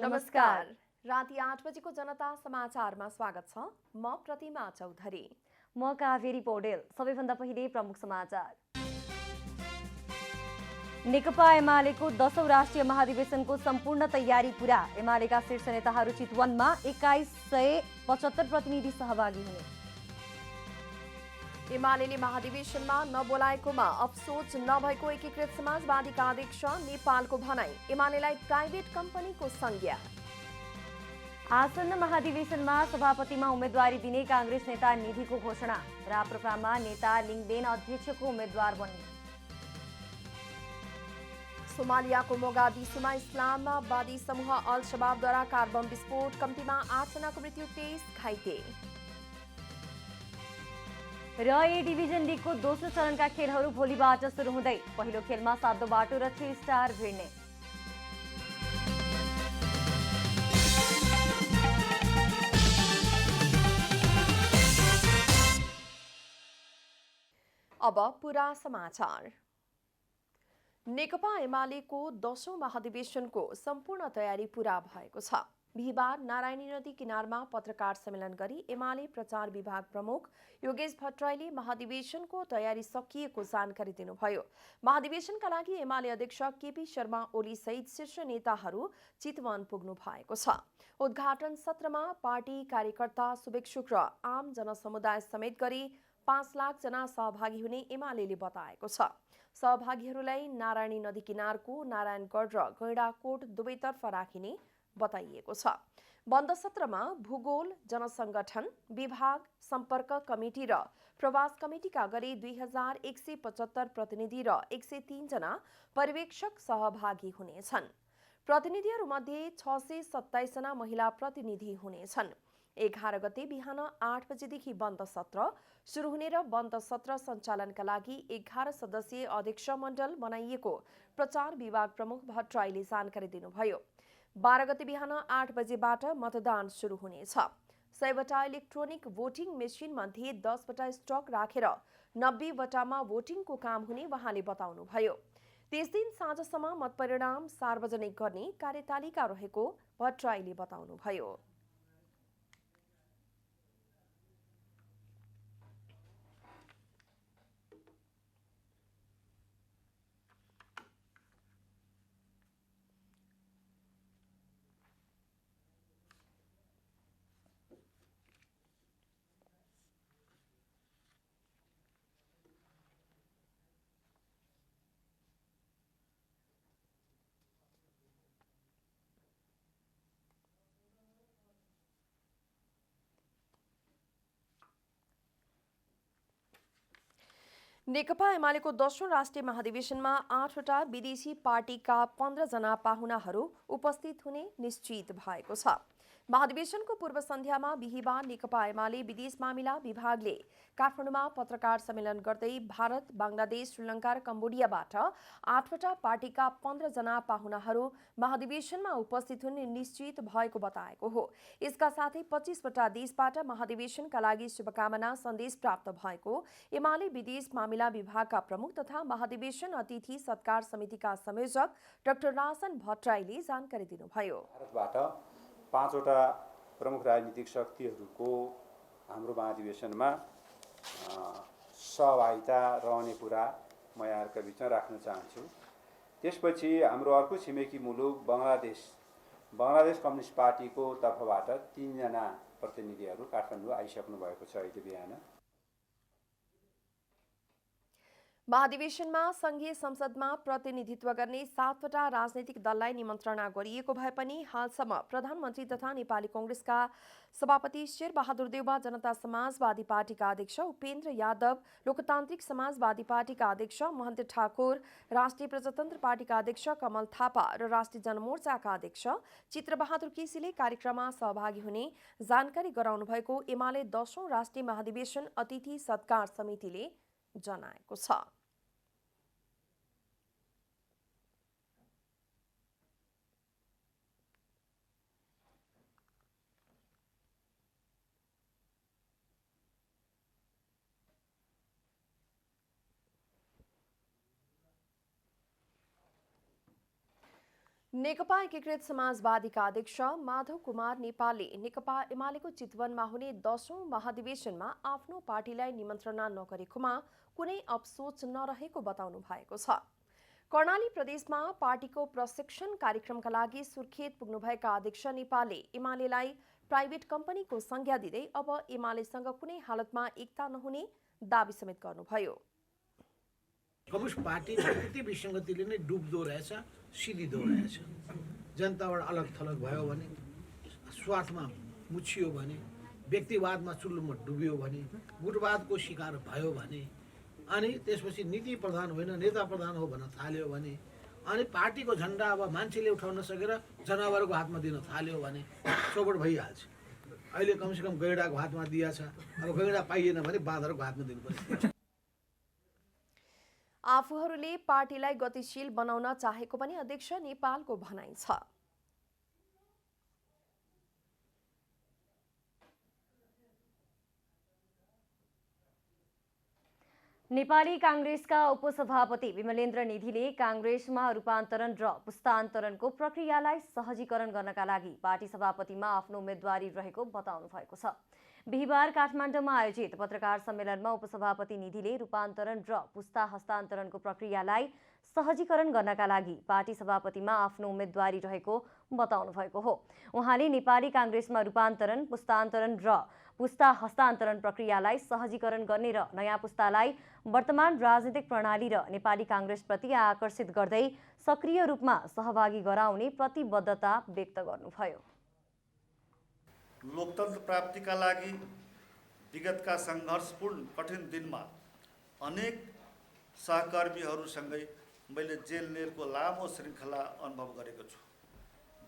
नमस्कार। राति 8 बजेको जनता समाचारमा स्वागत छ। म प्रतिमा चौधरी। म कावेरी पौडेल। सबैभन्दा पहिले प्रमुख समाचार। नेकपा एमालेको 10औं राष्ट्रिय महाधिवेशनको सम्पूर्ण तयारी पूरा। एमालेका शीर्ष नेताहरू चितवनमा 2175 प्रतिनिधि सहभागी हुने। एमालेले महाधिवेशनमा नबोलाएकोमा अफसोस नभएको एकीकृत समाजवादीका अध्यक्ष नेपालको भनाई। एमालेलाई प्राइभेट कम्पनीको संज्ञा। आसन्न महाधिवेशनमा सभापतिमा उम्मेदवारी दिने कांग्रेस नेता निधिको घोषणा। राप्रपामा नेता लिङदेन अध्यक्षको उम्मेद्वार बन्ने। सोमालियाको मोगादिसुमा इस्लामवादी समूह अल शबाबद्वारा कार बम विस्फोट। कम्तीमा 8 जनाको मृत्यु, 23 घाइते। र ए डिभिजन लिगको दोस्रो चरणका खेलहरू भोलिबाट सुरु हुँदै। पहिलो खेलमा 7 बाटो र 3 स्टार भिड्ने। अब पूरा समाचार। नेकपा एमालेको 10औं महाधिवेशनको सम्पूर्ण तयारी पूरा भएको छ। बिहिबार नारायणी नदी किनारमा पत्रकार सम्मेलन गरी एमाले प्रचार विभाग प्रमुख योगेश भट्टराईले महाधिवेशनको तयारी सकिएको जानकारी दिनुभयो। महाधिवेशनका लागि एमाले अध्यक्ष केपी शर्मा ओली सहित शीर्ष नेताहरू चितवन पुग्नु भएको छ। उद्घाटन सत्रमा पार्टी कार्यकर्ता, शुभेच्छुक र आम जनसमुदाय समेत गरी 5 लाख जना सहभागी हुने एमालेले बताएको छ। सहभागीहरूलाई नारायणी नदी किनारको नारायणगढ र गैंडाकोट दुवैतर्फ राखिने बताइएको छ। बन्द सत्रमा भूगोल, जनसंगठन विभाग, सम्पर्क कमिटी र प्रवास कमिटीका गरी 2175 प्रतिनिधि र 103 जना पर्यवेक्षक सहभागी हुनेछन्। प्रतिनिधिहरूमध्ये 627 जना महिला प्रतिनिधि हुनेछन्। 11 गते बिहान 8 बजेदेखि बन्द सत्र सुरु हुने र बन्द सत्र सञ्चालनका लागि 11 सदस्यीय अध्यक्ष मण्डल बनाइएको प्रचार विभाग प्रमुख भट्टराईले जानकारी दिनुभयो। 12 गते बिहान 8 बजेबाट मतदान सुरु हुनेछ। 100 वटा इलेक्ट्रोनिक भोटिङ मेसिन मध्ये 10 वटा स्टक राखेर 90 वटामा भोटिङको काम हुने उहाँले बताउनुभयो। त्यस दिन साँझसम्म मतपरिणाम सार्वजनिक गर्ने कार्यतालिका रहेको भट्टराईले बताउनुभयो। नेकपा एमालेको 10औं राष्ट्रिय महाधिवेशनमा 8 वटा विदेशी पार्टीका 15 जना पाहुनाहरू उपस्थित हुने निश्चित भएको छ। महाधिवेशनको पूर्व सन्ध्यामा बिहिबार नेकपा एमाले विदेश मामिला विभागले काठमाडौँमा पत्रकार सम्मेलन गर्दै भारत, बंगलादेश, श्रीलङ्का र कम्बोडियाबाट 8 वटा पार्टीका 15 जना पाहुनाहरू महाधिवेशनमा उपस्थित हुने निश्चित भएको बताएको हो। यसका साथै 25 वटा देशबाट महाधिवेशनका लागि शुभकामना सन्देश प्राप्त भएको एमाले विदेश मामिला विभागका प्रमुख तथा महाधिवेशन अतिथि सत्कार समितिका संयोजक डाक्टर रासन भट्टराईले जानकारी दिनुभयो। भारतबाट 5 वटा प्रमुख राजनीतिक शक्तिहरूको हाम्रो महाधिवेशनमा सहभागिता रहने कुरा म यहाँहरूका बिचमा राख्न चाहन्छु। त्यसपछि हाम्रो अर्को छिमेकी मुलुक बङ्गलादेश कम्युनिस्ट पार्टीको तर्फबाट 3 जना प्रतिनिधिहरू काठमाडौँ आइसक्नु भएको छ अहिले बिहान। महाधिवेशनमा संघीय संसदमा प्रतिनिधित्व गर्ने 7 वटा राजनैतिक दललाई निमन्त्रणा गरिएको भए पनि हालसम्म प्रधानमन्त्री तथा नेपाली कांग्रेसका सभापति शेरबहादुर देउवा, जनता समाजवादी पार्टीका अध्यक्ष उपेन्द्र यादव, लोकतान्त्रिक समाजवादी पार्टीका अध्यक्ष महन्त ठाकुर, राष्ट्रिय प्रजातन्त्र पार्टीका अध्यक्ष कमल थापा र राष्ट्रिय जनमोर्चाका अध्यक्ष चित्रबहादुर केसीले कार्यक्रममा सहभागी हुने जानकारी गराउनु भएको एमाले 10औं राष्ट्रिय महाधिवेशन अतिथि सत्कार समितिले जनाएको छ। नेकपा एकीकृत समाजवादीका अध्यक्ष माधव कुमार नेपालले नेकपा एमालेको चितवनमा हुने 10औं महाधिवेशनमा आफ्नो पार्टीलाई निमन्त्रणा नगरेकोमा कुनै अफसोच नरहेको बताउनु भएको छ। कर्णाली प्रदेशमा पार्टीको प्रशिक्षण कार्यक्रमका लागि सुर्खेत पुग्नुभएका अध्यक्ष नेपालले एमालेलाई प्राइभेट कम्पनीको संज्ञा दिँदै अब एमालेसँग कुनै हालतमा एकता नहुने दाबी समेत गर्नुभयो। कम्युनिस्ट पार्टी त्यति विसङ्गतिले नै डुब्दो रहेछ, सिधिदो रहेछ। जनताबाट अलग थलग भयो भने, स्वार्थमा मुछियो भने, व्यक्तिवादमा चुल्लुमा डुब्यो भने, गुटवादको शिकार भयो भने, अनि त्यसपछि नीति प्रधान होइन नेता प्रधान हो भन्न थाल्यो भने, अनि पार्टीको झन्डा अब मान्छेले उठाउन सकेर जनावरको हातमा दिन थाल्यो भने चौपट भइहाल्छ। अहिले कमसेकम गैँडाको हातमा दिएछ, अब गैँडा पाइएन भने बाँदरको हातमा दिनुपर्छ। आफूहरूले पार्टीलाई गतिशील बनाउन चाहेको पनि अध्यक्ष नेपालको भनाइ छ। नेपाली कांग्रेसका उपसभापति विमलेन्द्र निधिले कांग्रेसमा रूपान्तरण र पुस्तान्तरणको प्रक्रियालाई सहजीकरण गर्नका लागि पार्टी सभापतिमा आफ्नो उम्मेदवारी रहेको बताउनु भएको छ। बिहिबार काठमाडौँमा आयोजित पत्रकार सम्मेलनमा उपसभापति निधिले रूपान्तरण र पुस्ता हस्तान्तरणको प्रक्रियालाई सहजीकरण गर्नका लागि पार्टी सभापतिमा आफ्नो उम्मेदवारी रहेको बताउनु भएको हो। उहाँले नेपाली कांग्रेसमा रूपान्तरण, पुस्तान्तरण र पुस्ता हस्तान्तरण प्रक्रियालाई सहजीकरण गर्ने र नयाँ पुस्तालाई वर्तमान राजनीतिक प्रणाली र नेपाली कांग्रेसप्रति आकर्षित गर्दै सक्रिय रूपमा सहभागी गराउने प्रतिबद्धता व्यक्त गर्नुभयो। लोकतन्त्र प्राप्तिका लागि विगतका सङ्घर्षपूर्ण कठिन दिनमा अनेक सहकर्मीहरूसँगै मैले जेल नेरको लामो श्रृङ्खला अनुभव गरेको छु।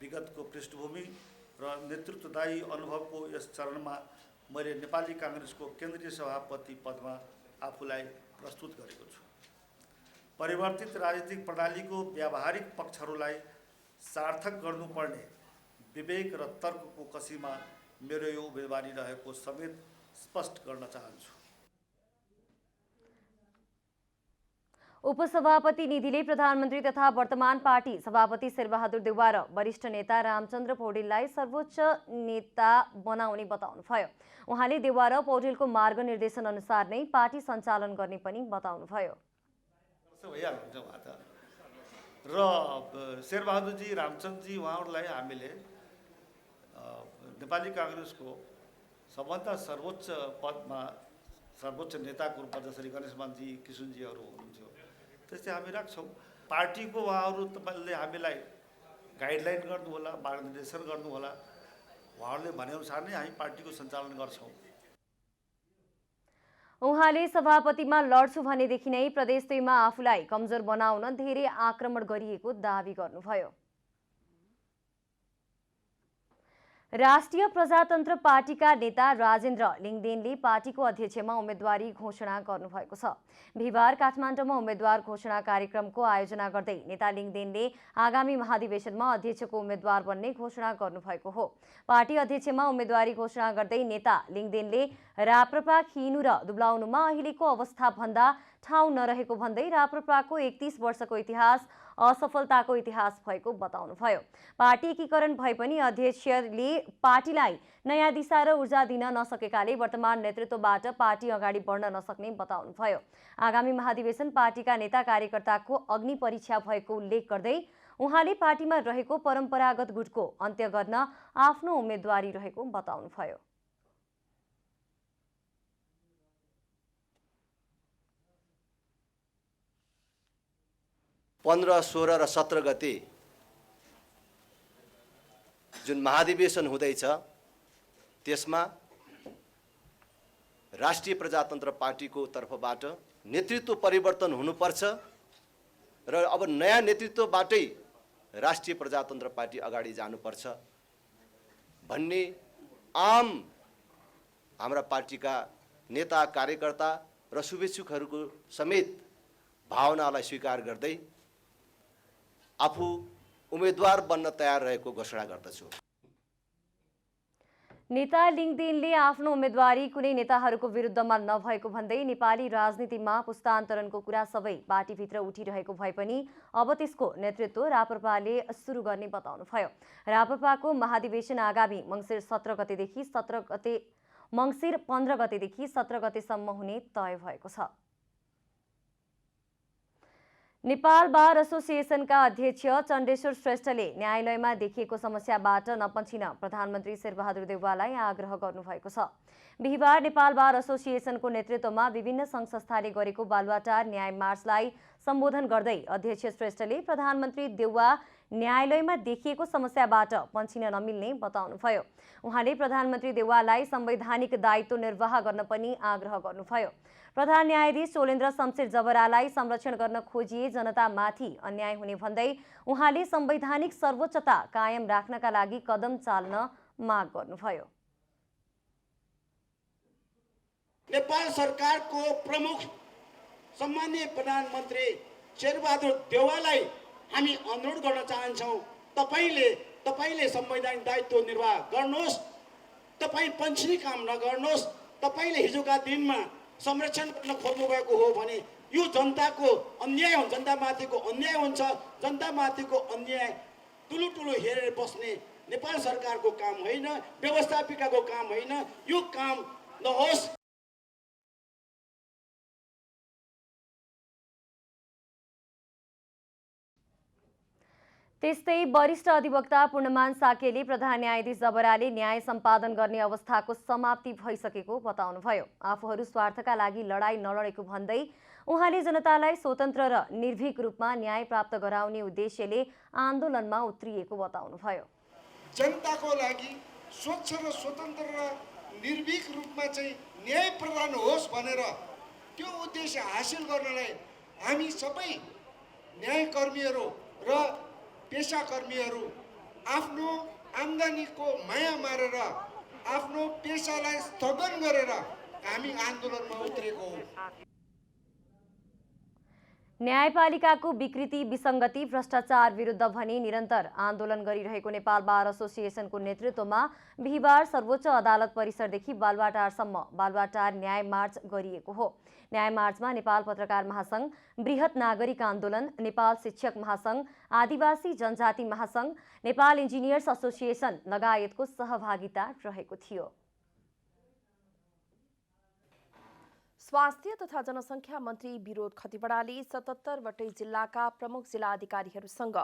विगतको पृष्ठभूमि र नेतृत्वदायी अनुभवको यस चरणमा मैले नेपाली काङ्ग्रेसको केन्द्रीय सभापति पदमा आफूलाई प्रस्तुत गरेको छु। परिवर्तित राजनीतिक प्रणालीको व्यावहारिक पक्षहरूलाई सार्थक गर्नुपर्ने विवेक र तर्कको कसीमा मेरो यो उम्मेदवारी रहेको समेत स्पष्ट गर्न चाहन्छु। उपसभापति निधिले प्रधानमन्त्री तथा वर्तमान पार्टी सभापति शेरबहादुर देउवा र वरिष्ठ नेता रामचन्द्र पौडेललाई सर्वोच्च नेता बनाउने बताउनुभयो। उहाँले देउवा र पौडेलको मार्गनिर्देशन अनुसार नै पार्टी सञ्चालन गर्ने पनि बताउनुभयो। र शेरबहादुरजी, रामचन्द्रजी उहाँहरूलाई हामीले नेपाली काङ्ग्रेसको सबभन्दा सर्वोच्च पदमा सर्वोच्च नेताको रूपमा जसरी गणेशमानजी, किशुनजीहरू हुनुहुन्थ्यो त्यस्तै हामी राख्छौँ। पार्टीको उहाँहरू तपाईँले हामीलाई गाइडलाइन गर्नुहोला, मार्गनिर्देशन गर्नुहोला, उहाँहरूले भनेअनुसार नै हामी पार्टीको सञ्चालन गर्छौँ। उहाँले सभापतिमा लड्छु भनेदेखि नै प्रदेश 2 मा आफूलाई कमजोर बनाउन धेरै आक्रमण गरिएको दावी गर्नुभयो। राष्ट्रिय प्रजातन्त्र पार्टीका नेता राजेन्द्र लिङदेनले पार्टीको अध्यक्षमा उम्मेदवारी घोषणा गर्नुभएको छ। बिहिबार काठमाडौँमा उम्मेदवार घोषणा कार्यक्रमको आयोजना गर्दै नेता लिङदेनले आगामी महाधिवेशनमा अध्यक्षको उम्मेदवार बन्ने घोषणा गर्नुभएको हो। पार्टी अध्यक्षमा उम्मेदवारी घोषणा गर्दै नेता लिङदेनले राप्रपा खिनु र दुब्लाउनुमा अहिलेको अवस्था भन्दा ठाउँ नरहेको भन्दै राप्रपाको 31 वर्षको इतिहास असफलताको इतिहास भएको बताउनुभयो। पार्टी एकीकरण भए पनि अध्यक्षले पार्टीलाई नयाँ दिशा र ऊर्जा दिन नसकेकाले वर्तमान नेतृत्वबाट पार्टी अगाडि बढ्न नसक्ने बताउनुभयो। आगामी महाधिवेशन पार्टीका नेता कार्यकर्ताको अग्नि परीक्षा भएको उल्लेख गर्दै उहाँले पार्टीमा रहेको परम्परागत गुटको अन्त्य गर्न आफ्नो उम्मेदवारी रहेको बताउनुभयो। पन्ध्र, 16 र 17 गते जुन महाधिवेशन हुँदैछ त्यसमा राष्ट्रिय प्रजातन्त्र पार्टीको तर्फबाट नेतृत्व परिवर्तन हुनुपर्छ र अब नयाँ नेतृत्वबाटै राष्ट्रिय प्रजातन्त्र पार्टी अगाडि जानुपर्छ भन्ने आम हाम्रा पार्टीका नेता कार्यकर्ता र शुभेच्छुकहरूको समेत भावनालाई स्वीकार गर्दै आफू उम्मेदवार बन्न तयार रहेको घोषणा गर्दछु। नेता लिङ्गदेनले आफ्नो उम्मेदवारी कुनै नेताहरूको विरुद्धमा नभएको भन्दै नेपाली राजनीतिमा पुस्तान्तरणको कुरा सबै पार्टीभित्र उठिरहेको भए पनि अब त्यसको नेतृत्व राप्रपाले सुरु गर्ने बताउनुभयो। राप्रपाको महाधिवेशन आगामी मङ्सिर 15 गतेदेखि 17 गतेसम्म हुने तय भएको छ। नेपाल बार एसोसिएसनका अध्यक्ष चण्डेश्वर श्रेष्ठले न्यायालयमा देखिएको समस्याबाट नपन्छिन प्रधानमन्त्री शेरबहादुर देउवालाई आग्रह गर्नुभएको छ। बिहिबार नेपाल बार एसोसिएसनको नेतृत्वमा विभिन्न सङ्घ संस्थाले गरेको बालुवाटार न्याय मार्चलाई सम्बोधन गर्दै अध्यक्ष श्रेष्ठले प्रधानमन्त्री देउवा न्यायालयमा देखिएको समस्याबाट पन्छिन नमिल्ने बताउनुभयो। उहाँले प्रधानमन्त्री देउवालाई संवैधानिक दायित्व निर्वाह गर्न पनि आग्रह गर्नुभयो। प्रधान न्यायाधीश चोलेन्द्र शमशेर जबरालाई संरक्षण गर्न खोजिए जनतामाथि अन्याय हुने भन्दै उहाँले संवैधानिक सर्वोच्चता कायम राख्नका लागि कदम चाल्न माग गर्नुभयो। नेपाल सरकारको प्रमुख सम्माननीय प्रधानमन्त्री शेरबहादुर देउवालाई हामी अनुरोध गर्न चाहन्छौँ, तपाईले संवैधानिक दायित्व निर्वाह गर्नुहोस्, तपाईँ पन्छिने काम नगर्नुहोस्। तपाईले हिजोका दिनमा संरक्षण गर्न खोज्नु भएको हो भने यो जनताको अन्याय हुन्छ, जनतामाथिको अन्याय हुन्छ। जनतामाथिको अन्याय ठुलो हेरेर बस्ने नेपाल सरकारको काम होइन, व्यवस्थापिकाको काम होइन, यो काम नहोस्। त्यस्तै वरिष्ठ अधिवक्ता पूर्णमान साकेले प्रधान न्यायाधीश जबराले न्याय सम्पादन गर्ने अवस्थाको समाप्ति भइसकेको बताउनुभयो। आफूहरू स्वार्थका लागि लडाईँ नलडेको भन्दै उहाँले जनतालाई स्वतन्त्र र निर्भीक रूपमा न्याय प्राप्त गराउने उद्देश्यले आन्दोलनमा उत्रिएको बताउनुभयो। जनताको लागि स्वच्छ र स्वतन्त्र र निर्भीक रूपमा चाहिँ न्याय प्रदान होस् भनेर त्यो उद्देश्य हासिल गर्नलाई हामी सबै न्यायकर्मीहरू र पेसाकर्मीहरू आफ्नो आम्दानीको माया मारेर आफ्नो पेसालाई स्थगन गरेर हामी आन्दोलनमा उत्रेको हौँ। न्यायपालिकाको विकृति, विसङ्गति, भ्रष्टाचार विरुद्ध भनी निरन्तर आन्दोलन गरिरहेको नेपाल बार एसोसिएसनको नेतृत्वमा बिहिबार सर्वोच्च अदालत परिसरदेखि बालुवाटारसम्म बालुवाटार न्याय मार्च गरिएको हो। न्याय मार्चमा नेपाल पत्रकार महासङ्घ, बृहत नागरिक आन्दोलन, नेपाल शिक्षक महासङ्घ, आदिवासी जनजाति महासङ्घ, नेपाल इन्जिनियर्स एसोसिएसन लगायतको सहभागिता रहेको थियो। स्वास्थ्य तथा जनसङ्ख्या मन्त्री विरोध खतिवड़ाले 77 वटै जिल्लाका प्रमुख जिल्लाधिकारीहरूसँग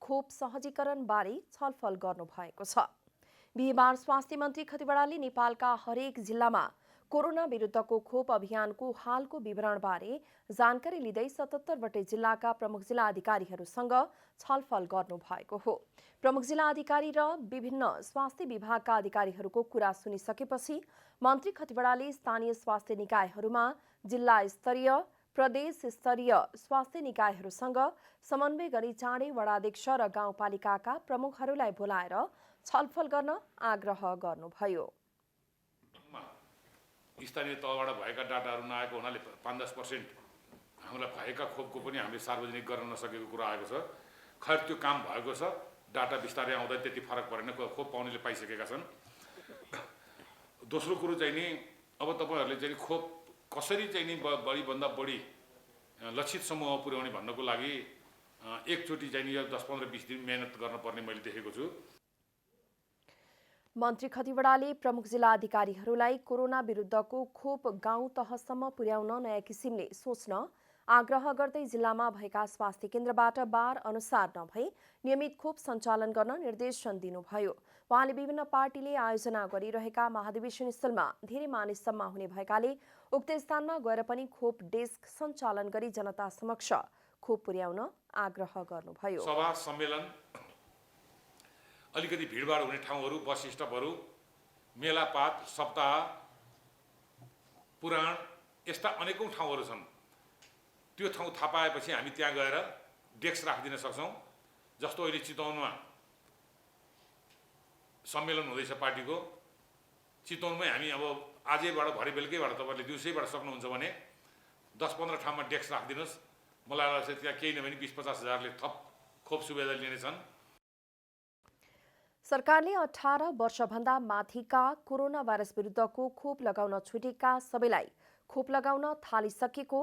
खोप सहजीकरणबारे छलफल गर्नुभएको छ। बिहिबार स्वास्थ्य मन्त्री खतिवड़ाले नेपालका हरेक जिल्लामा कोरोना विरुद्धको खोप अभियानको हालको विवरणबारे जानकारी लिँदै 77 वटै जिल्लाका प्रमुख जिल्लाधिकारीहरूसँग छलफल गर्नुभएको हो। प्रमुख जिल्लाधिकारी र विभिन्न स्वास्थ्य विभागका अधिकारीहरूको कुरा सुनिसकेपछि मन्त्री खतिवड़ाले स्थानीय स्वास्थ्य निकायहरूमा जिल्ला स्तरीय, प्रदेश स्तरीय स्वास्थ्य निकायहरूसँग समन्वय गरी चाँडै वडाध्यक्ष र गाउँपालिकाका प्रमुखहरूलाई बोलाएर छलफल गर्न आग्रह गर्नुभयो। स्थानीय तहबाट भएका डाटाहरू नआएको हुनाले 5-10% हामीलाई भएका खोपको पनि हामीले सार्वजनिक गर्न नसकेको कुरा आएको छ। खैर त्यो काम भएको छ, डाटा बिस्तारै आउँदा त्यति फरक परेन, खोप पाउनेले पाइसकेका छन्। दोस्रो कुरो चाहिँ नि अब तपाईँहरूले चाहिँ खोप कसरी चाहिँ नि बढीभन्दा बढी लक्षित समूहमा पुर्याउने भन्नको लागि एकचोटि चाहिँ नि 10-15-20 दिन मेहनत गर्नुपर्ने मैले देखेको छु। मन्त्री खतिवड़ाले प्रमुख जिल्लाधिकारीहरूलाई कोरोना विरुद्धको खोप गाउँ तहसम्म पुर्याउन नयाँ किसिमले सोच्न आग्रह गर्दै जिल्लामा भएका स्वास्थ्य केन्द्रबाट बार अनुसार नभई नियमित खोप सञ्चालन गर्न निर्देशन दिनुभयो। उहाँले विभिन्न पार्टीले आयोजना गरिरहेका महाधिवेशन स्थलमा धेरै मानिस जम्मा हुने भएकाले उक्त स्थानमा गएर पनि खोप डेस्क सञ्चालन गरी जनता समक्ष खोप पुर्याउन आग्रह गर्नुभयो। सभा सम्मेलन, अलिकति भिडभाड हुने ठाउँहरू, बस स्टपहरू, मेलापात, सप्ताह, पुराण, यस्ता अनेकौं ठाउँहरू छन्। त्यो ठाउँ थाहा पाएपछि हामी त्यहाँ गएर डेस्क राखिदिन सक्छौँ। जस्तो अहिले चितवनमा सम्मेलन हुँदैछ पार्टीको, चितवनमै हामी अब आजैबाट भरे बेलुकैबाट तपाईँले दिउँसैबाट सक्नुहुन्छ भने 10-15 ठाउँमा डेस्क राखिदिनुहोस्। मलाई लाग्छ त्यहाँ केही नभए 20-50 हजारले थप खोप सुविधा लिनेछन्। सरकारले 18 वर्षभन्दा माथिका कोरोना भाइरस विरुद्धको खोप लगाउन छुटेका सबैलाई खोप लगाउन थालिसकेको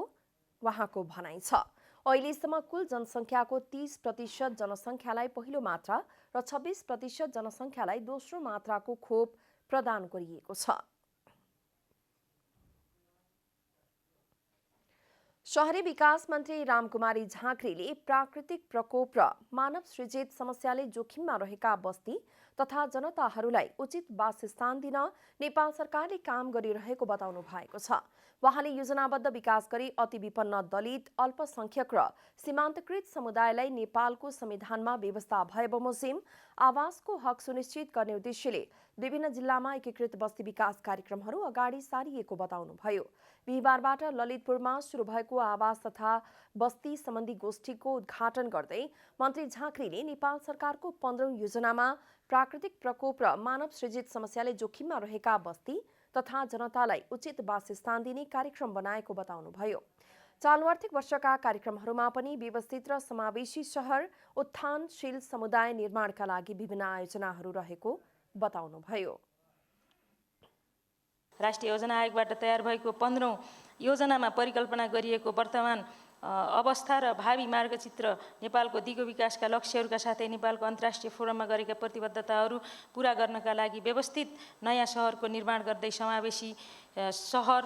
उहाँको भनाइ छ। अहिलेसम्म कुल जनसङ्ख्याको 30% जनसङ्ख्यालाई पहिलो मात्रा र 26% जनसङ्ख्यालाई दोस्रो मात्राको खोप प्रदान गरिएको छ। शहरी विकास मन्त्री रामकुमारी झाँक्रीले प्राकृतिक प्रकोप र मानव सृजित समस्याले जोखिममा रहेका बस्ती तथा जनताहरूलाई उचित वासस्थान दिन नेपाल सरकारले काम गरिरहेको बताउनु भएको छ। उहाँले योजनाबद्ध विकास गरी अति विपन्न दलित, अल्पसंख्यक र सीमान्तकृत समुदायलाई नेपालको संविधानमा व्यवस्था भए बमोजिम आवासको हक सुनिश्चित गर्ने उद्देश्यले विभिन्न जिल्लामा एकीकृत बस्ती विकास कार्यक्रमहरू अगाडि सारिएको बताउनुभयो। बिहिबारबाट ललितपुरमा शुरू भएको आवास तथा बस्ती सम्बन्धी गोष्ठीको उद्घाटन गर्दै मन्त्री झाँक्रीले नेपाल सरकारको 15औं योजनामा प्राकृतिक प्रकोप र मानव सृजित समस्याले जोखिममा रहेका बस्ती तथा जनतालाई उचित वासस्थान दिने कार्यक्रम बनाएको बताउनुभयो। चालु आर्थिक वर्षका कार्यक्रमहरूमा पनि व्यवस्थित र समावेशी शहर उत्थानशील समुदाय निर्माणका लागि विभिन्न आयोजनाहरू रहेको बताउनुभयो। राष्ट्रिय योजना आयोगबाट तयार भएको 15औं योजनामा परिकल्पना गरिएको वर्तमान अवस्था र भावी मार्गचित्र नेपालको दिगो विकासका लक्ष्यहरूका साथै नेपालको अन्तर्राष्ट्रिय फोरममा गरेका प्रतिबद्धताहरू पूरा गर्नका लागि व्यवस्थित नयाँ शहरको निर्माण गर्दै समावेशी शहर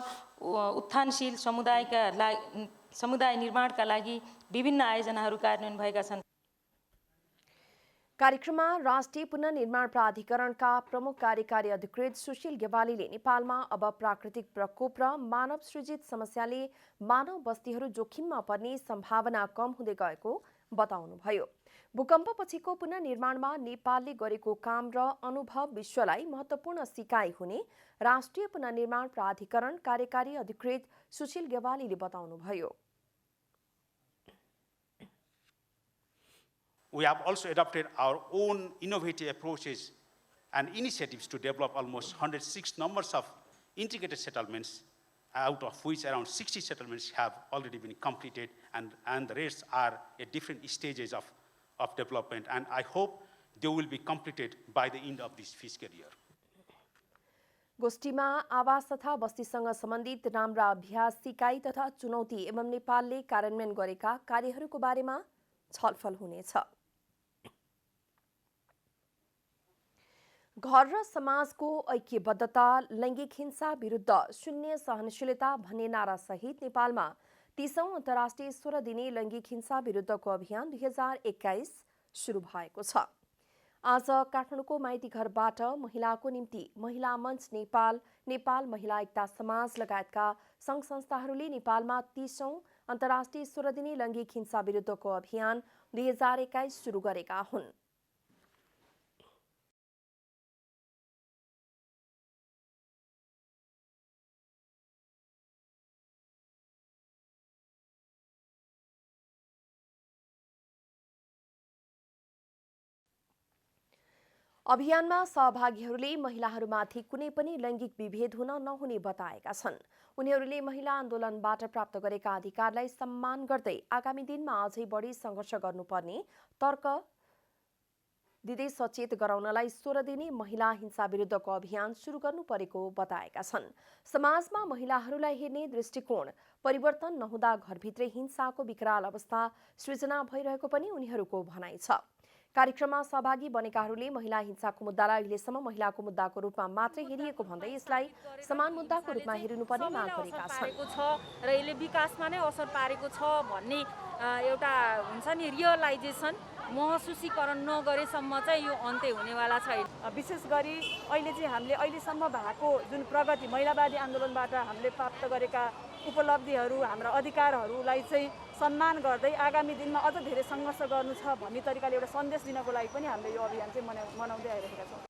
उत्थानशील समुदाय निर्माणका लागि विभिन्न आयोजनाहरू कार्यान्वयन भएका छन्। कार्यक्रममा राष्ट्रिय पुनर्निर्माण प्राधिकरणका प्रमुख कार्यकारी अधिकृत सुशील गेवालीले नेपालमा अब प्राकृतिक प्रकोप र मानव सृजित समस्याले मानव बस्तीहरू जोखिममा पर्ने सम्भावना कम हुँदै गएको बताउनुभयो। भूकम्पपछिको पुनर्निर्माणमा नेपालले गरेको काम र अनुभव विश्वलाई महत्त्वपूर्ण सिकाइ हुने राष्ट्रिय पुनर्निर्माण प्राधिकरण कार्यकारी अधिकृत सुशील गेवालीले बताउनुभयो। We have also adopted our own innovative approaches and initiatives to develop almost 106 numbers of integrated settlements, out of which around 60 settlements have already been completed, and the rest are at different stages of development, and I hope they will be completed by the end of this fiscal year. गोष्ठीमा आवास तथा बस्तीसँग सम्बन्धित राम्रा अभ्यास, सिकाइ तथा चुनौती एवं नेपालले कार्यान्वयन गरेका कार्यहरूको बारेमा छलफल हुनेछ। घर र समाजको ऐक्यबद्धता, लैङ्गिक हिंसा विरुद्ध शून्य सहनशीलता भन्ने नारासहित नेपालमा 30औं अन्तर्राष्ट्रिय 16 दिने लैङ्गिक हिंसा विरुद्धको अभियान 2021 सुरु भएको छ। आज काठमाडौँको माइती घरबाट महिलाको निम्ति महिला मञ्च नेपाल, नेपाल महिला एकता समाज लगायतका सङ्घ संस्थाहरूले नेपालमा 30औं अन्तर्राष्ट्रिय 16 दिने लैङ्गिक हिंसा विरुद्धको अभियान 2021 सुरु गरेका हुन्। अभियानमा सहभागीहरूले महिलाहरूमाथि कुनै पनि लैङ्गिक विभेद हुन नहुने बताएका छन्। उनीहरूले महिला आन्दोलनबाट प्राप्त गरेका अधिकारलाई सम्मान गर्दै आगामी दिनमा अझै बढी सङ्घर्ष गर्नुपर्ने तर्क दिँदै सचेत गराउनलाई 16 दिने महिला हिंसा विरुद्धको अभियान सुरु गर्नु परेको बताएका छन्। समाजमा महिलाहरूलाई हेर्ने दृष्टिकोण परिवर्तन नहुँदा घरभित्रै हिंसाको विकराल अवस्था सृजना भइरहेको पनि उनीहरूको भनाइ छ। कार्यक्रममा सहभागी बनेकाहरूले महिला हिंसाको मुद्दालाई अहिलेसम्म महिलाको मुद्दाको रूपमा मात्रै हेरिएको भन्दै यसलाई समान मुद्दाको रूपमा हेरिनुपर्ने माग गरेका छन् र यसले विकासमा नै असर पारेको छ भन्ने एउटा हुन्छ नि रियलाइजेसन महसुसीकरण नगरेसम्म चाहिँ यो अन्त्य हुनेवाला छैन। विशेष गरी अहिले चाहिँ हामीले अहिलेसम्म भएको जुन प्रगति महिलावादी आन्दोलनबाट हामीले प्राप्त गरेका उपलब्धिहरू, हाम्रा अधिकारहरूलाई चाहिँ सम्मान गर्दै आगामी दिनमा अझ धेरै सङ्घर्ष गर्नु छ भन्ने तरिकाले एउटा सन्देश दिनको लागि पनि हामीले यो अभियान चाहिँ मनाउँदै आइरहेका छौँ।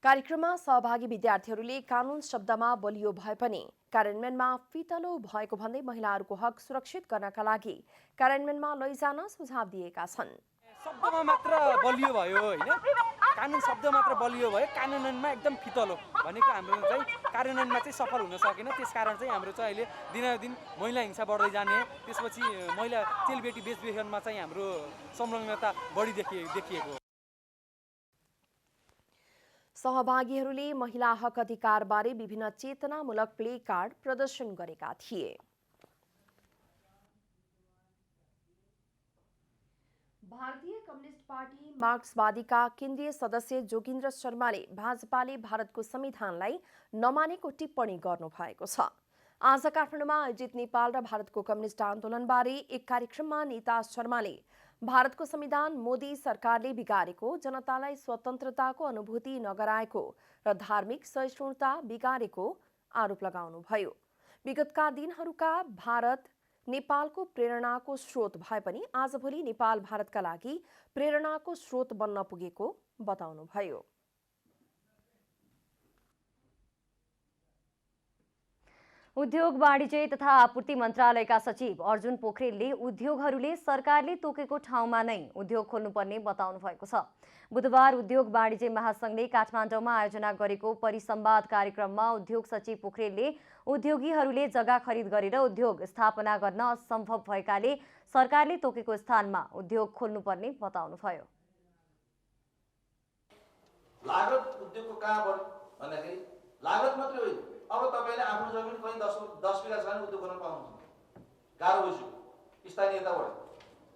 कार्यक्रममा सहभागी विद्यार्थीहरूले कानुन शब्दमा बलियो भए पनि कार्यान्वयनमा फितलो भएको भन्दै महिलाहरूको हक सुरक्षित गर्नका लागि कार्यान्वयनमा लैजान सुझाव दिएका छन्। शब्दमा मात्र बलियो भयो होइन, कानुन शब्द मात्र बलियो भयो, कार्यान्वयनमा एकदम फितलो भनेको हाम्रो चाहिँ कार्यान्वयनमा चाहिँ सफल हुन सकेन। त्यसकारण चाहिँ हाम्रो चाहिँ अहिले दिनादिन महिला हिंसा बढ्दै जाने, त्यसपछि महिला चेलबेटी बेचबिखनमा चाहिँ हाम्रो संलग्नता बढी देखिएको सहभागीहरूले महिला हक अधिकारबारे विभिन्न चेतनामूलक प्ले कार्ड प्रदर्शन गरेका थिए। भारतीय कम्युनिस्ट पार्टी मार्क्सवादीका केन्द्रीय सदस्य जोगिन्द्र शर्माले भाजपाले भारतको संविधानलाई नमानेको टिप्पणी गर्नुभएको छ। आज काठमाडौँमा आयोजित नेपाल र भारतको कम्युनिस्ट आन्दोलनबारे एक कार्यक्रममा नेता शर्माले भारतको संविधान मोदी सरकारले बिगारेको, जनतालाई स्वतन्त्रताको अनुभूति नगराएको र धार्मिक सहिष्णुता बिगारेको आरोप लगाउनुभयो। विगतका दिनहरूका भारत नेपालको प्रेरणाको स्रोत भए पनि आजभोलि नेपाल भारतका लागि प्रेरणाको स्रोत बन्न पुगेको बताउनुभयो। उद्योग वाणिज्य तथा आपूर्ति मन्त्रालयका सचिव अर्जुन पोखरेलले उद्योगहरूले सरकारले तोकेको ठाउँमा नै उद्योग खोल्नुपर्ने बताउनु भएको छ। बुधबार उद्योग वाणिज्य महासंघले काठमाडौँमा आयोजना गरेको परिसंवाद कार्यक्रममा उद्योग सचिव पोखरेलले उद्योगीहरूले जग्गा खरिद गरेर उद्योग स्थापना गर्न असम्भव भएकाले सरकारले तोकेको स्थानमा उद्योग खोल्नुपर्ने बताउनुभयो। लागत उद्योगको कहाँ बढ्यो भन्दाखेरि लागत मात्रै होइन, अब तपाईले आफ्नो जमिन कहीँ 10 बिघा छ भने उद्योग गर्न पाउनुहुन्छ, गाह्रो भइसक्यो, स्थानीयता बढ्यो।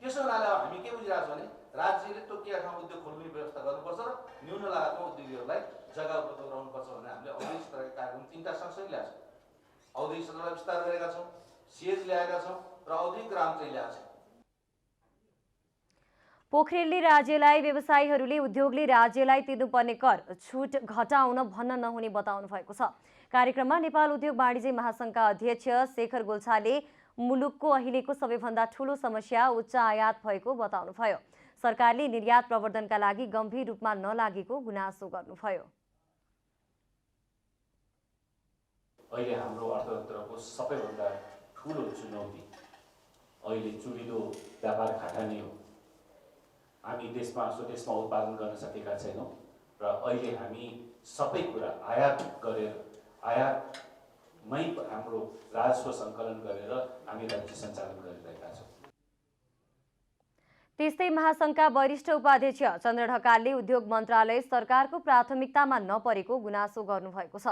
त्यसो हुनाले अब हामी के बुझिरहेको छ भने राज्यले तोकिएका ठाउँमा उद्योग खोल्ने व्यवस्था गर्नुपर्छ र न्यून लागतमा उद्योगीहरूलाई जग्गा उपलब्ध गराउनुपर्छ भनेर हामीले औद्योगिक स्तरका कार्यक्रम 3टा सँगसँगै ल्याएको छौँ। औद्योगिक स्तरलाई विस्तार गरेका छौँ, सिएज ल्याएका छौँ र औद्योगिक ग्राम चाहिँ ल्याएका छौँ। पोखरेलले राज्यलाई व्यवसायीहरूले उद्योगले राज्यलाई तिर्नुपर्ने कर छुट घटाउन भन्न नहुने बताउनु भएको छ। कार्यक्रममा नेपाल उद्योग वाणिज्य महासंघका अध्यक्ष शेखर गोल्छाले मुलुकको अहिलेको सबैभन्दा ठूलो समस्या उच्च आयात भएको बताउनुभयो। सरकारले निर्यात प्रवर्धनका लागि गम्भीर रूपमा नलागेको गुनासो गर्नुभयो। अहिले हाम्रो अर्थतन्त्रको सबैभन्दा ठूलो चुनौती अहिले चुलिदो व्यापार खाटानी हो। हामी स्वदेशमा उत्पादन गर्न सकेका छैनौँ र अहिले हामी सबै कुरा आयात गरेर आयातमै हाम्रो राजस्व सङ्कलन गरेर हामी राज्य सञ्चालन गरिरहेका छौँ। त्यस्तै महासंघका वरिष्ठ उपाध्यक्ष चन्द्र ढकालले उद्योग मन्त्रालय सरकारको प्राथमिकतामा नपरेको गुनासो गर्नुभएको छ।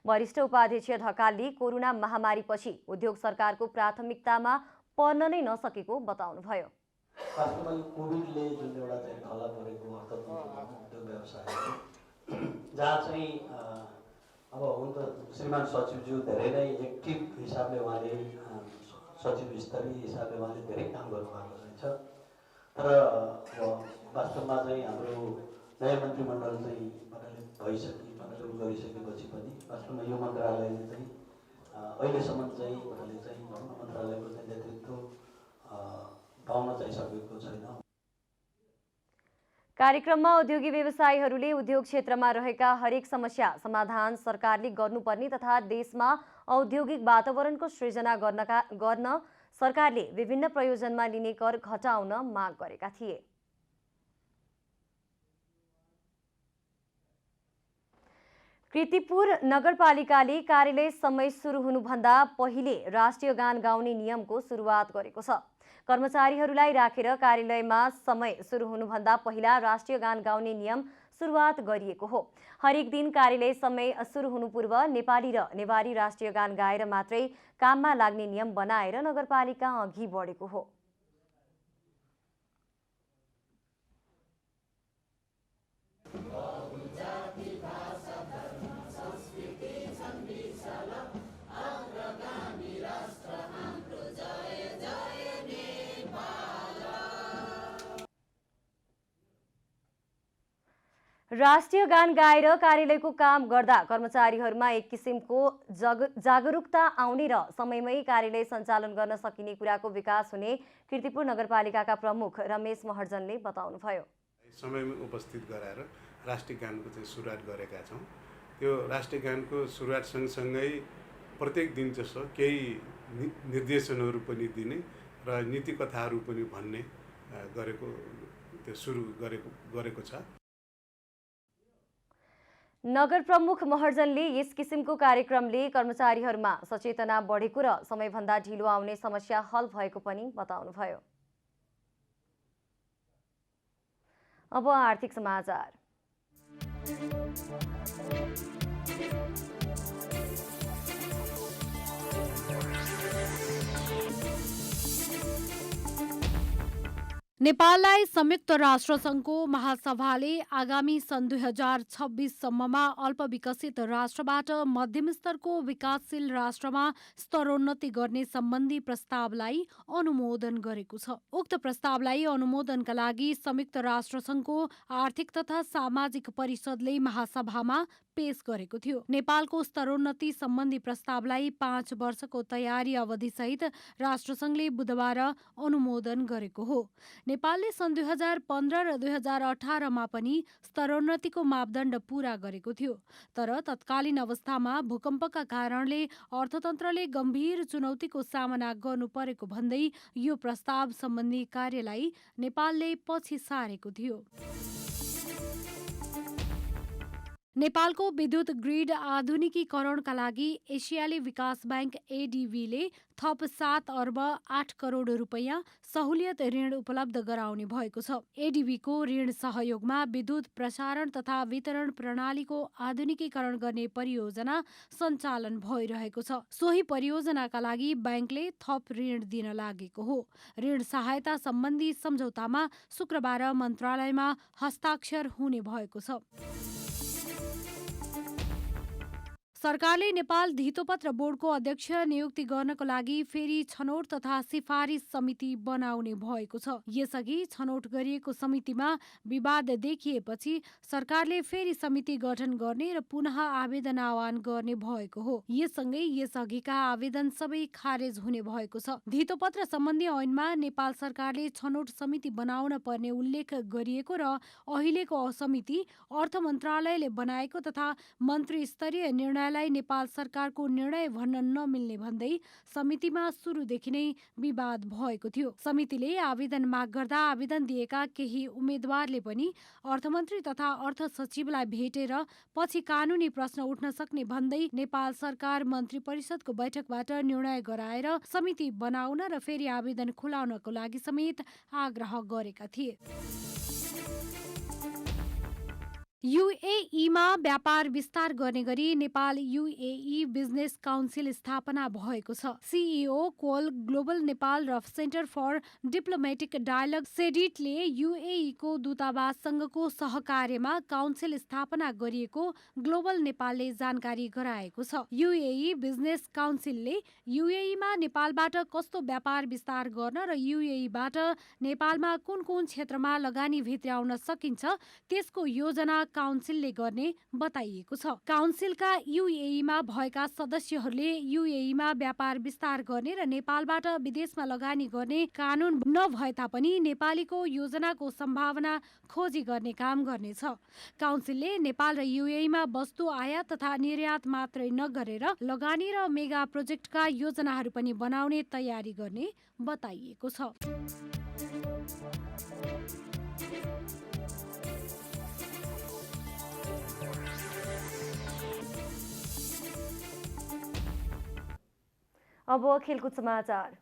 वरिष्ठ उपाध्यक्ष ढकालले कोरोना महामारीपछि उद्योग सरकारको प्राथमिकतामा पर्न नै नसकेको बताउनुभयो। वास्तवमा यो कोभिडले जुन एउटा चाहिँ थला परेको अर्थतन्त्रमा उद्योग व्यवसाय जहाँ चाहिँ अब हुन त श्रीमान सचिवज्यू धेरै नै एक्टिभ हिसाबले उहाँले सचिव स्तरीय हिसाबले उहाँले धेरै काम गर्नुभएको रहेछ। तर वास्तवमा चाहिँ हाम्रो नयाँ मन्त्रीमण्डल चाहिँ गरिसकेपछि पनि वास्तवमा यो मन्त्रालयले चाहिँ अहिलेसम्म चाहिँ मन्त्रालयको चाहिँ नेतृत्व पाउन चाहिँ सकेको छैन। कार्यक्रममा उद्योगी व्यवसायीहरूले उद्योग क्षेत्रमा रहेका हरेक समस्या समाधान सरकारले गर्नुपर्ने तथा देशमा औद्योगिक वातावरणको सृजना गर्न सरकारले विभिन्न प्रयोजनमा लिने कर घटाउन माग गरेका थिए। कीर्तिपुर नगरपालिकाले कार्यालय समय सुरु हुनुभन्दा पहिले राष्ट्रिय गान गाउने नियमको सुरुवात गरेको छ। कर्मचारीहरूलाई राखेर कार्यालयमा समय सुरु हुनुभन्दा पहिला राष्ट्रिय गान गाउने नियम सुरुवात गरिएको हो। हरेक दिन कार्यालय समय सुरु हुनु पूर्व नेपाली र नेवारी राष्ट्रिय गान गाएर मात्रै काममा लाग्ने नियम बनाएर नगरपालिका अघि बढेको हो। राष्ट्रिय गान गाएर कार्यालयको काम गर्दा कर्मचारीहरूमा एक किसिमको जागरुकता आउने र समयमै कार्यालय सञ्चालन गर्न सकिने कुराको विकास हुने कीर्तिपुर नगरपालिकाका प्रमुख रमेश महर्जनले बताउनुभयो। समयमै उपस्थित गराएर राष्ट्रिय गानको चाहिँ सुरुवात गरेका छौँ। त्यो राष्ट्रिय गानको सुरुवात सँगसँगै प्रत्येक दिन जसो केही निर्देशनहरू पनि दिने र नीति कथाहरू पनि भन्ने त्यो सुरु गरेको छ। नगर प्रमुख महर्जनले यस किसिमको कार्यक्रमले कर्मचारीहरूमा सचेतना बढेको र समयभन्दा ढिलो आउने समस्या हल भएको पनि बताउनुभयो। अब आर्थिक समाचार। नेपाललाई संयुक्त राष्ट्रसङ्घको महासभाले आगामी सन् 2026 सम्ममा अल्पविकसित राष्ट्रबाट मध्यम स्तरको विकासशील राष्ट्रमा स्तरोन्नति गर्ने सम्बन्धी प्रस्तावलाई अनुमोदन गरेको छ। उक्त प्रस्तावलाई अनुमोदनका लागि संयुक्त राष्ट्रसङ्घको आर्थिक तथा सामाजिक परिषदले महासभामा पेश गरेको थियो। नेपालको स्तरोन्नति सम्बन्धी प्रस्तावलाई 5 वर्षको तयारी अवधिसहित राष्ट्रसङ्घले बुधबार अनुमोदन गरेको हो। नेपालले सन् 2015 र 2018मा पनि स्तरोन्नतिको मापदण्ड पूरा गरेको थियो। तर तत्कालीन अवस्थामा भूकम्पका कारणले अर्थतन्त्रले गम्भीर चुनौतीको सामना गर्नु परेको भन्दै यो प्रस्ताव सम्बन्धी कार्यलाई नेपालले पछि सारेको थियो। नेपालको विद्युत ग्रिड आधुनिकीकरणका लागि एसियाली विकास बैंक एडीबीले थप 7 अर्ब 8 करोड रुपैयाँ सहुलियत ऋण उपलब्ध गराउने भएको छ। एडीबीको ऋण सहयोगमा विद्युत प्रसारण तथा वितरण प्रणालीको आधुनिकीकरण गर्ने परियोजना सञ्चालन भइरहेको छ। सोही परियोजनाका लागि बैंकले थप ऋण दिन लागेको हो। ऋण सहायता सम्बन्धी सम्झौतामा शुक्रबार मन्त्रालयमा हस्ताक्षर हुने भएको छ। सरकारले नेपाल धितोपत्र बोर्डको अध्यक्ष नियुक्ति गर्नको लागि फेरि छनौट तथा सिफारिस समिति बनाउने भएको छ। यसअघि छनौट गरिएको समितिमा विवाद देखिएपछि सरकारले फेरि समिति गठन गर्ने र पुनः आवेदन आह्वान गर्ने भएको हो। यससँगै यसअघिका आवेदन सबै खारेज हुने भएको छ। धितोपत्र सम्बन्धी ऐनमा नेपाल सरकारले छनौट समिति बनाउन पर्ने उल्लेख गरिएको र अहिलेको समिति अर्थ मन्त्रालयले बनाएको तथा मन्त्री स्तरीय निर्णय नेपाल सरकारको निर्णय भन्न नमिल्ने भन्दै समितिमा सुरुदेखि नै विवाद भएको थियो। समितिले आवेदन माग गर्दा आवेदन दिएका केही उम्मेद्वारले पनि अर्थमन्त्री तथा अर्थ सचिवलाई भेटेर पछि कानुनी प्रश्न उठ्न सक्ने भन्दै नेपाल सरकार मन्त्री परिषदको बैठकबाट निर्णय गराएर समिति बनाउन र फेरि आवेदन खुलाउनको लागि समेत आग्रह गरेका थिए। युएईमा व्यापार विस्तार गर्ने गरी नेपाल युएई बिजनेस काउन्सिल स्थापना भएको छ। सीईओ कोल ग्लोबल नेपाल र सेन्टर फर डिप्लोमेटिक डायलग सेडिटले युएईको दूतावाससँगको सहकार्यमा काउन्सिल स्थापना गरिएको ग्लोबल नेपालले जानकारी गराएको छ। युएई बिजनेस काउन्सिलले युएईमा नेपालबाट कस्तो व्यापार विस्तार गर्न र युएईबाट नेपालमा कुन कुन क्षेत्रमा लगानी भित्र्याउन सकिन्छ त्यसको योजना काउन्सिलले गर्ने बताइएको छ। काउन्सिलका युएईमा भएका सदस्यहरूले युएईमा व्यापार विस्तार गर्ने र नेपालबाट विदेशमा लगानी गर्ने कानुन नभए तापनि नेपालीको योजनाको सम्भावना खोजी गर्ने काम गर्नेछ। काउन्सिलले नेपाल र युएईमा वस्तु आयात तथा निर्यात मात्रै नगरेर लगानी र मेगा प्रोजेक्टका योजनाहरू पनि बनाउने तयारी गर्ने बताइएको छ। अब खेलकुद समाचार।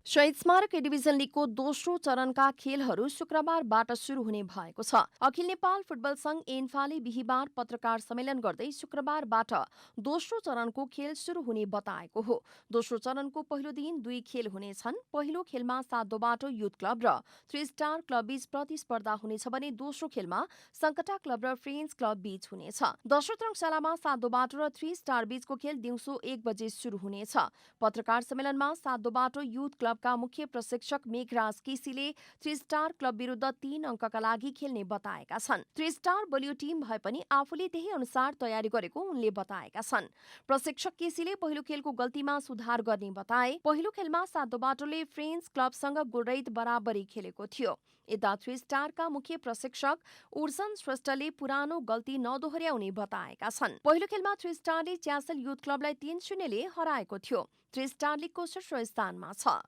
शहीद स्मारक ए डिभिजन लिगको दोस्रो चरणका खेलहरू शुक्रबारबाट सुरु हुने भएको छ। अखिल नेपाल फुटबल संघ एन्फाले बिहिबार पत्रकार सम्मेलन गर्दै शुक्रबारबाट दोस्रो चरणको खेल सुरु हुने बताएको हो। दोस्रो चरणको पहिलो दिन 2 खेल हुनेछन्। पहिलो खेलमा सातोबाटो युथ क्लब र 3 स्टार क्लब बीच प्रतिस्पर्धा हुनेछ भने दोस्रो खेलमा सङ्कटा क्लब र फ्रेन्ड्स क्लब बीच हुनेछ। दोस्रो तरङशालामा सातोबाटो र 3 स्टार बीचको खेल दिउँसो 1 बजे सुरु हुनेछ। पत्रकार सम्मेलनमा सातोबाटो युथ क्लब का मुख्य प्रशिक्षक मेघराज केसीले 3 स्टार क्लब विरुद्ध 3 अङ्कका लागि खेल्ने बताएका छन्। 3 स्टार बलियो टिम भए पनि आफूले त्यही अनुसार तयारी गरेको उनले बताएका छन्। प्रशिक्षक केसीले पहिलो खेलको गल्तीमा सुधार गर्ने बताए। पहिलो खेलमा सातोबाटोले फ्रेन्ड्स क्लबसँग गोलरहित बराबरी खेलेको थियो। यता 3 स्टारका मुख्य प्रशिक्षक उर्सन श्रेष्ठले पुरानो गल्ती नदोहोर्याउने बताएका छन्। पहिलो खेलमा 3 स्टारले च्यासल युथ क्लबलाई 3-0 ले हराएको थियो। 3 स्टार लिगको शीर्ष स्थानमा छ।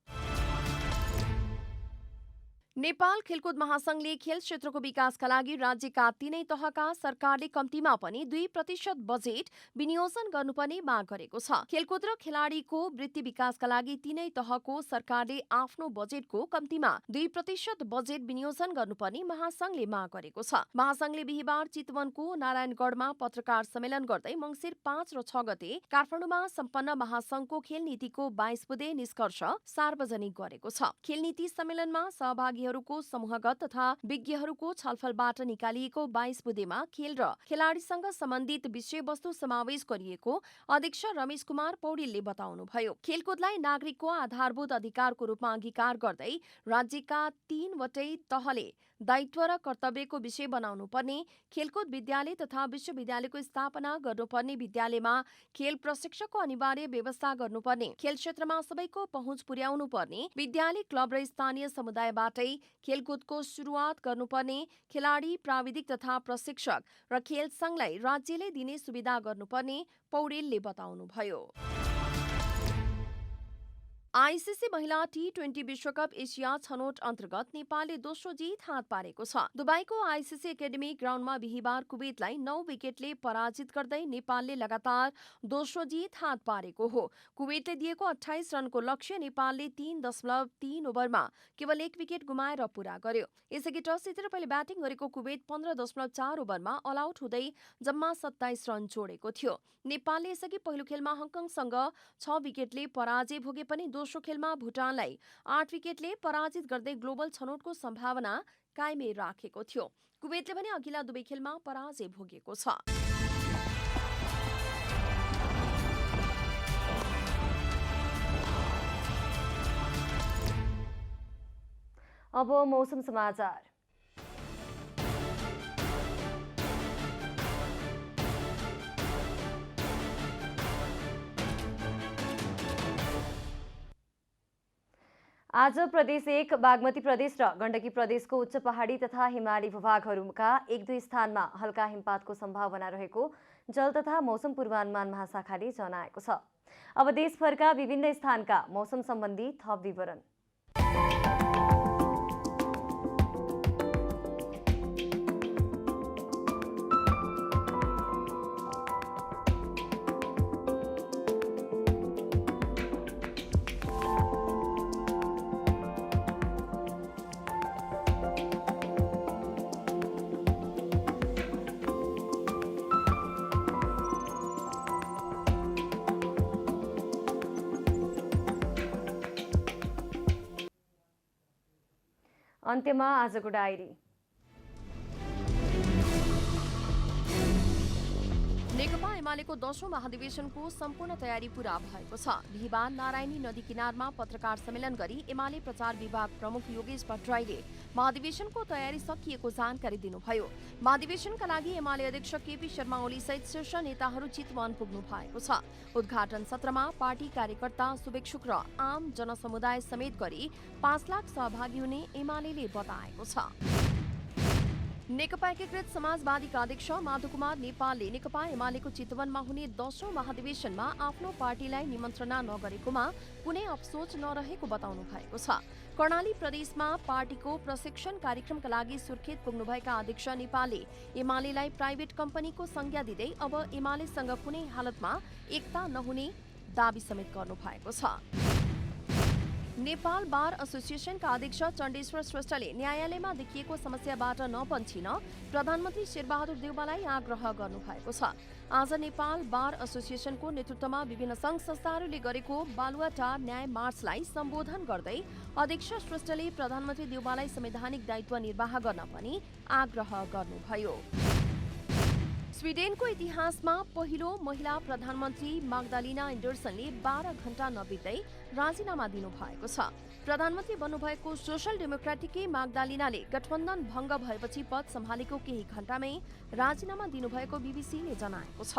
नेपाल खेलकुद महासंघले खेल क्षेत्रको विकासका लागि राज्यका तीनै तहका सरकारले कम्तीमा पनि 2% बजेट विनियोजन गर्नुपर्ने माग गरेको छ। खेलकुद र खेलाडीको वृत्ति विकासका लागि तीनै तहको सरकारले आफ्नो बजेटको कम्तीमा 2% बजेट विनियोजन गर्नुपर्ने महासंघले माग गरेको छ। महासंघले बिहिबार चितवनको नारायणगढमा पत्रकार सम्मेलन गर्दै मंसिर 5 र 6 गते काठमाडौँमा सम्पन्न महासंघको खेल नीतिको 22 बुँदे निष्कर्ष सार्वजनिक गरेको छ। खेल नीति सम्मेलनमा सहभागी समूहगत तथा विज्ञहरूको छलफलबाट निकालिएको 22 बुँदेमा खेल र खेलाडीसँग सम्बन्धित विषयवस्तु समावेश गरिएको अध्यक्ष रमेश कुमार पौडेलले बताउनुभयो। खेलकुदलाई नागरिकको आधारभूत अधिकारको रूपमा अंगीकार गर्दै राज्यका 3वटै तहले दायित्व र कर्तव्यको विषय बनाउनु पर्ने, खेलकुद विद्यालय तथा विश्वविद्यालयको स्थापना गर्नुपर्ने, विद्यालयमा खेल प्रशिक्षकको अनिवार्य व्यवस्था गर्नुपर्ने, खेल क्षेत्रमा सबैको पहुँच पुर्याउनु पर्ने, विद्यालय क्लब र स्थानीय समुदायबाटै खेलकुदको सुरुवात गर्नुपर्ने, खेलाडी प्राविधिक तथा प्रशिक्षक र खेल संघलाई राज्यले दिने सुविधा गर्नुपर्ने पौडेलले बताउनुभयो। आईसीसी महिला T20 विश्वकप एसिया छनौट अन्तर्गत नेपालले दोस्रो जित हात पारेको छ। दुबईको आईसीसी एकाडेमी ग्राउन्डमा बिहिबार कुवेतलाई 9 विकेटले पराजित गर्दै नेपालले लगातार दोस्रो जित हात पारेको हो। कुवेतले दिएको 28 रनको लक्ष्य नेपालले 3.3 ओभरमा केवल 1 विकेट गुमाएर पूरा गर्यो। यसअघि टस जितेर पहिले ब्याटिङ गरेको कुवेत 15.4 ओभरमा अल आउट हुँदै जम्मा 27 रन जोडेको थियो। नेपालले यसअघि पहिलो खेलमा हङकङसँग 6 विकेटले पराजय भोगे पनि दोस्रो खेलमा भुटानलाई 8 विकेटले पराजित गर्दै ग्लोबल छनौटको सम्भावना कायमै राखेको थियो। कुवेतले भने अघिल्ला दुवै खेलमा पराजय भोगेको छ। अब मौसम समाचार। आज प्रदेश 1, बागमती प्रदेश र गण्डकी प्रदेशको उच्च पहाडी तथा हिमाली भूभागहरूका 1-2 स्थानमा हल्का हिमपातको सम्भावना रहेको जल तथा मौसम पूर्वानुमान महाशाखाले जनाएको छ। अब देशभरका विभिन्न स्थानका मौसम सम्बन्धी थप विवरण। अन्त्यमा आजको डायरी। नेकपा एमालेको 10औं महाधिवेशनको सम्पूर्ण तयारी पूरा भएको छ। बिहिबार नारायणी नदी किनारमा पत्रकार सम्मेलन गरी एमाले प्रचार विभाग प्रमुख योगेश भट्टराईले महाधिवेशनको तयारी सकिएको जानकारी दिनुभयो। महाधिवेशनका लागि एमाले अध्यक्ष केपी शर्मा ओली सहित शीर्ष नेताहरू चितवन पुग्नु भएको छ। उद्घाटन सत्रमा पार्टी कार्यकर्ता शुभेच्छुक र आम जनसमुदाय समेत गरी 5 लाख सहभागी हुने एमालेले बताएको छ। नेकपा एकीकृत समाजवादीका अध्यक्ष माधव कुमार नेपालले नेकपा एमालेको चितवनमा हुने 10औं महाधिवेशनमा आफ्नो पार्टीलाई निमन्त्रणा नगरेकोमा कुनै अफसोच नरहेको बताउनु भएको छ। कर्णाली प्रदेशमा पार्टीको प्रशिक्षण कार्यक्रमका लागि सुर्खेत पुग्नुभएका अध्यक्ष नेपालले एमालेलाई प्राइभेट कम्पनीको संज्ञा दिँदै अब एमालेसँग कुनै हालतमा एकता नहुने दावी समेत गर्नु भएको छ। नेपाल बार एसोसिएसनका अध्यक्ष चण्डेश्वर श्रेष्ठले न्यायालयमा देखिएको समस्याबाट नपन्छिन प्रधानमन्त्री शेरबहादुर देउवालाई आग्रह गर्नुभएको छ। आज नेपाल बार एसोसिएसनको नेतृत्वमा विभिन्न सङ्घ संस्थाहरूले गरेको बालुवाटार न्याय मार्चलाई सम्बोधन गर्दै अध्यक्ष श्रेष्ठले प्रधानमन्त्री देउवालाई संवैधानिक दायित्व निर्वाह गर्न पनि आग्रह गर्नुभयो। स्विडेनको इतिहासमा पहिलो महिला प्रधानमन्त्री माग्दालिना एन्डरसनले 12 घण्टा नबित्दै राजीनामा दिनुभएको छ। प्रधानमन्त्री बन्नुभएको सोशल डेमोक्रेटिककी माग्दालिनाले गठबन्धन भङ्ग भएपछि पद सम्हालेको केही घण्टामै राजीनामा दिनुभएको बीबीसीले जनाएको छ।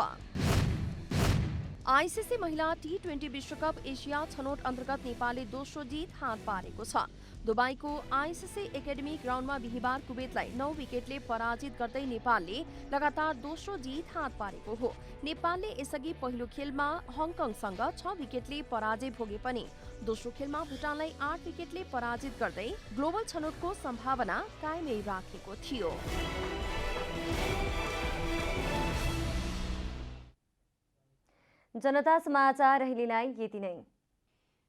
आइसिसी महिला टी20 विश्वकप एसिया छनौट अन्तर्गत नेपालले दोस्रो जित हात पारेको छ। दुबईको आइसिसी एकाडेमी ग्राउन्डमा बिहिबार कुवेतलाई 9 विकेटले पराजित गर्दै नेपालले लगातार दोस्रो जित हात पारेको हो। नेपालले यसअघि पहिलो खेलमा हङकङसँग 6 विकेटले पराजय भोगे पनि दोस्रो खेलमा भुटानलाई 8 विकेटले पराजित गर्दै ग्लोबल छनौटको सम्भावना कायमै राखेको थियो। जनता समाचार अहिलेलाई यति नै।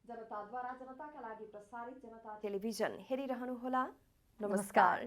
जनताद्वारा जनताका लागि प्रसारित जनता टेलिभिजन हेरिरहनुहोला। नमस्कार।